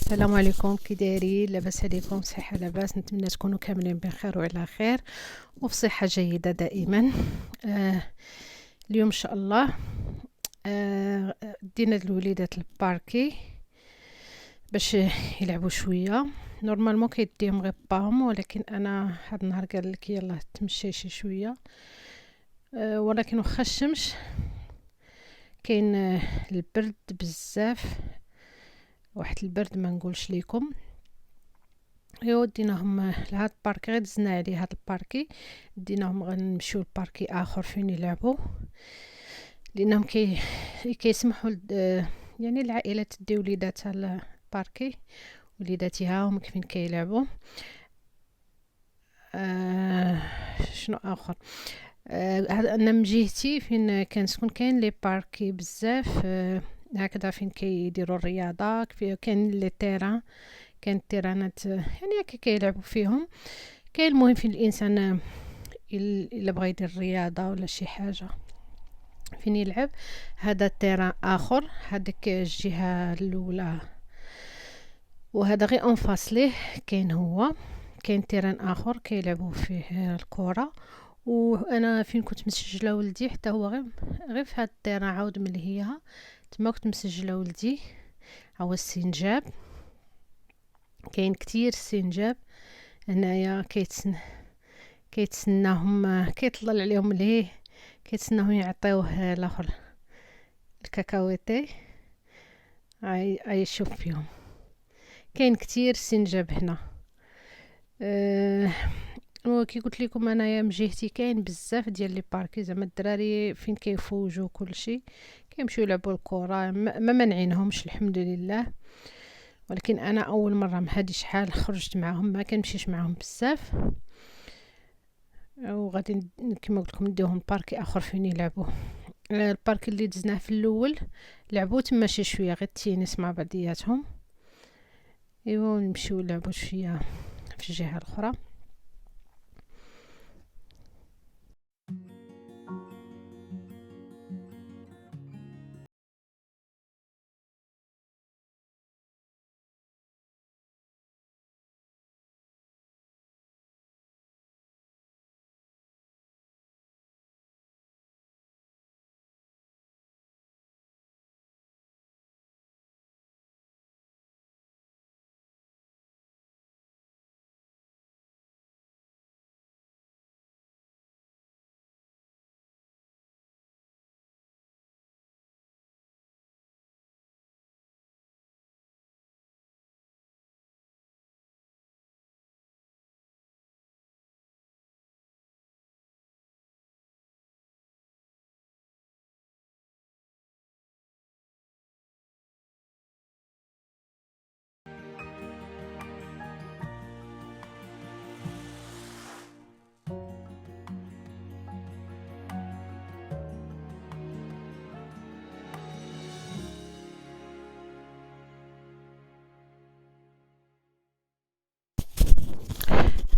السلام عليكم، كي دايرين؟ لاباس عليكم؟ صحه لاباس؟ نتمنى تكونوا كاملين بخير وعلى خير وفي صحه جيده دائما. اليوم ان شاء الله دينا الوليدات الباركي باش يلعبوا شويه. نورمالمون كيديهم غير باهم، ولكن انا هاد النهار قال لك يلا تمشي شي شويه. ولكن واخا الشمس كاين البرد بزاف، واحد البرد ما نقولش ليكم. ايوا ديناهم لهاد الباركي، غير دزنا عليه هاد الباركي، ديناهم غنمشيو لباركي اخر فين يلعبوا، لانهم كيسمحوا يعني العائلات تدي وليداتها للباركي، وليداتها هما كيفين كيلعبوا. شنو اخر؟ انا من جهتي فين كنسكن كاين لي باركي بزاف، هكذا فين كيديروا الرياضه، كاين لي تيران، كاين التيرانات يعني هكا كيلعبوا فيهم. كاين المهم فين الانسان الا بغى يدير الرياضه ولا شي حاجه فين يلعب. هذا التيران اخر، هذيك الجهه الاولى وهذا غير انفاصليه. كاين تيران اخر كيلعبوا فيه الكره، وانا فين كنت مسجله ولدي حتى هو غير في هاد التيران عاود ملهيها تما كنت مسجله ولدي. هو السنجاب، كاين كتير السنجاب هنايا، كيتسناهم، كيطلع عليهم ليه، كيتسناهم يعطيوه الاخر الكاكاويتي يشوف فيهم. كاين كتير السنجاب هنا. وكي قلت لكم انايا من جهتي كاين بزاف ديال لي باركي، زعما الدراري فين كيفوجوا كلشي كيمشيو يلعبوا الكره، ما منعينهمش الحمد لله. ولكن انا اول مره من هادي شحال خرجت معاهم، ما كنمشيش معاهم بزاف، وغادي كما قلت لكم نديوهم باركي اخر فين يلعبوا. البارك اللي دزناه في الاول لعبوا تما شي شويه غير التينيس مع بعضياتهم. ايوا نمشيو نلعبوا شويه في الجهه الاخرى.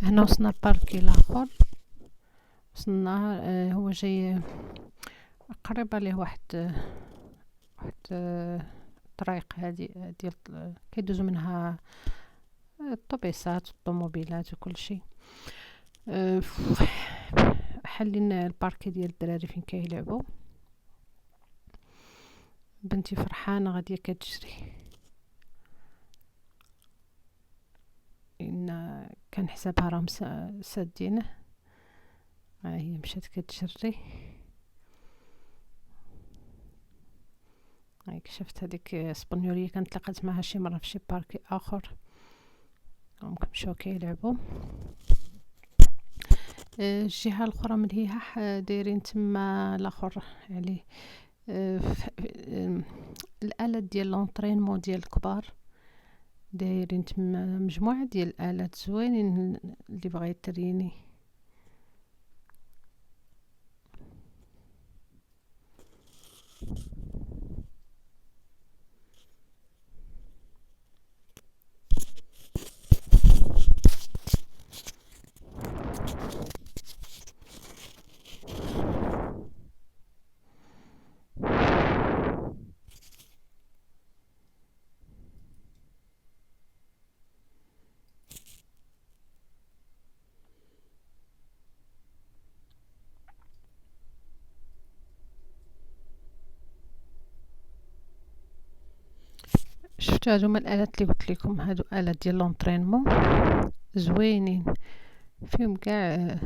هنا وصلنا الباركي الاخر، وصلنا. هو جاي قريبه ليه واحد الطريق هادي ديال كيدوزو منها الطوبيسات والطوموبيلات وكل شيء. حلين الباركي ديال الدراري فين كيلعبوا. بنتي فرحانه غاديه كتجري، ان كان حسابها راهم سادينه. هي مشات كتجري. هاي شفت هذيك اسبانيوليه كانت لقات معها شي مره في شي باركي اخر، ممكن مشاو كيلعبوا. الجهه الاخرى من هي دايرين تما الاخر عليه الالات ديال لونطرينمون ديال الكبار، دايرين تما مجموعه ديال الالات زوينين اللي بغى يتريني. شفتوا هادو هما الالات اللي قلت لكم، هادو الات ديال لونطرينمون زوينين، فيهم كاع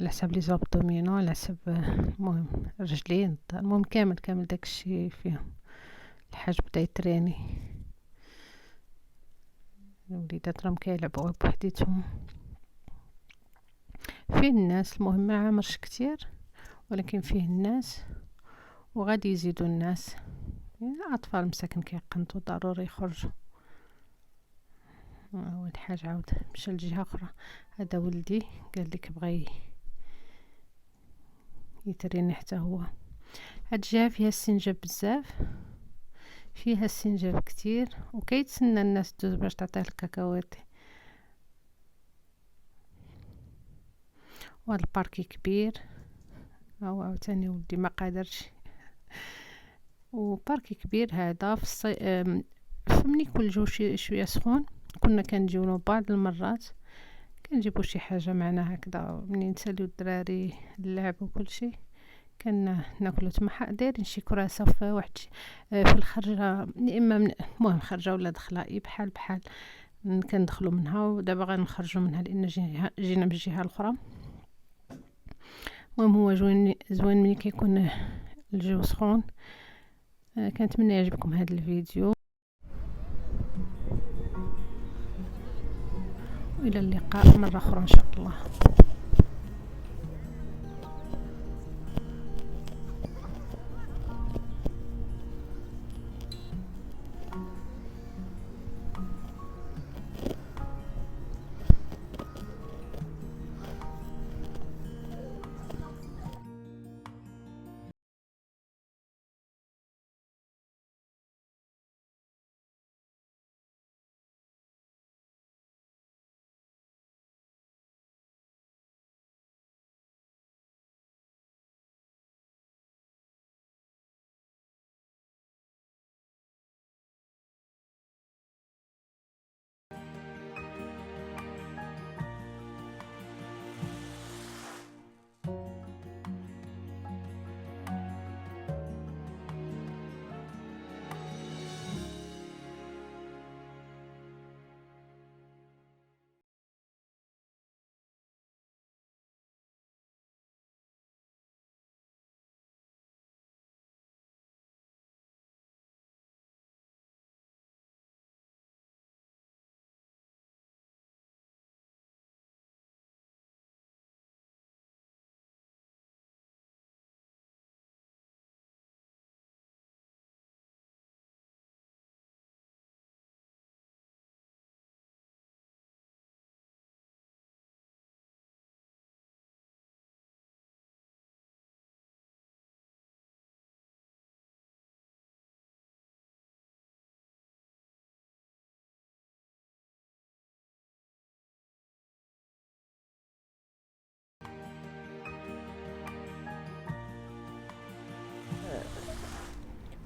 على حساب لي زابدومينو، على حساب المهم رجلين، المهم كامل داكشي فيهم. الحاج بدا يتريني، الوليدات راهم كيلعبوا بوحديتهم. فيه الناس، المهم ما عامرش كتير ولكن فيه الناس وغادي يزيدوا الناس، يعني الاطفال مساكن كيقنطوا ضروري يخرجوا. اول حاجه عاود مشى لجهه اخرى. هذا ولدي قال لك بغى يتريني حتى هو. هاد الجهه فيها السنجاب بزاف، فيها السنجاب كتير، وكيتسنى الناس تدوز باش تعطيه الكاكاواتي. وهاد الباركي كبير، هو عاوتاني ولدي ما قادرش. وباركي كبير هذا في ملي يكون الجو شويه سخون كنا كنجيو بعض المرات كنجيبو شي حاجه معنا هكذا منين نساليو الدراري اللعب وكل شيء، كنا ناكلو تما. دايرين شي كراسه في واحد في الخرجه، اما المهم خرجه ولا دخله بحال كندخلو منها، ودابا غنخرجو منها لان جينا من الجهه الاخرى. المهم هو زوين ملي كيكون الجو سخون. كنتمنى يعجبكم هذا الفيديو، والى اللقاء مره اخرى ان شاء الله.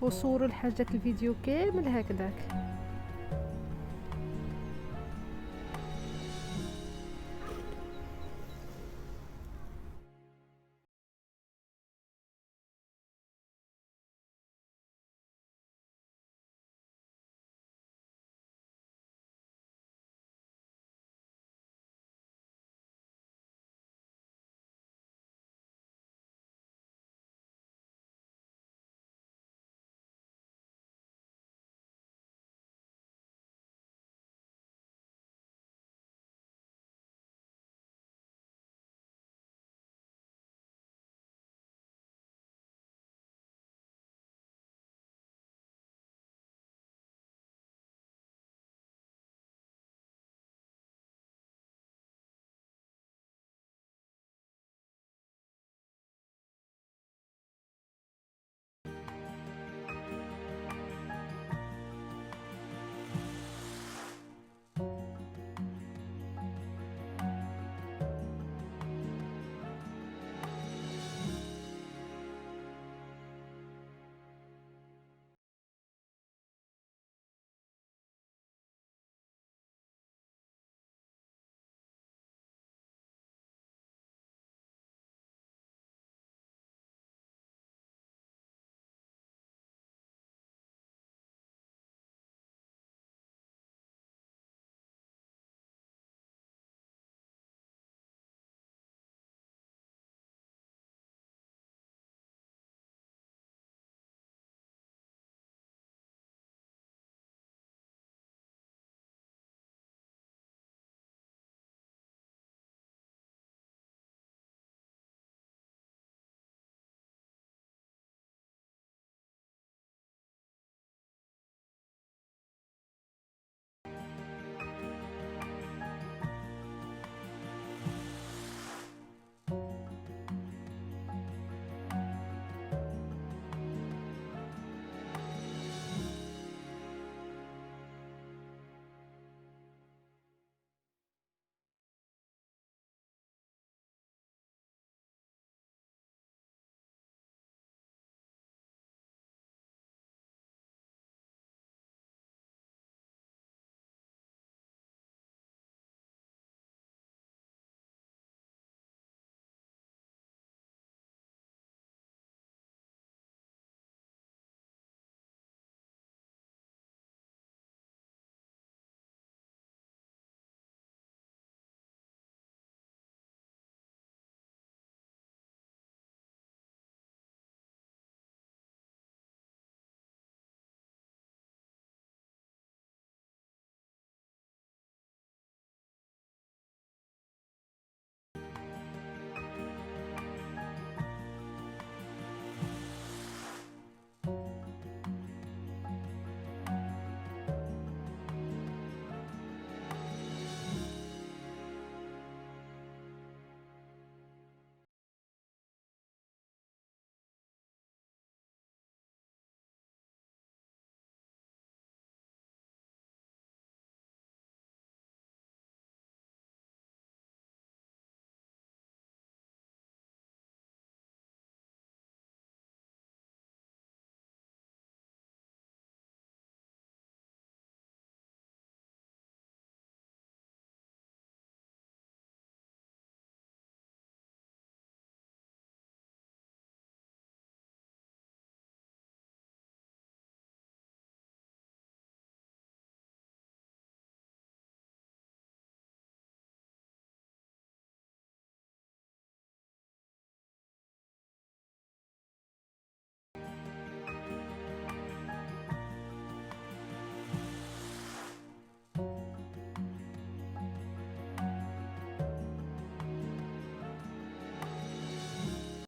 وصوروا الحاج داك الفيديو كامل هكذاك.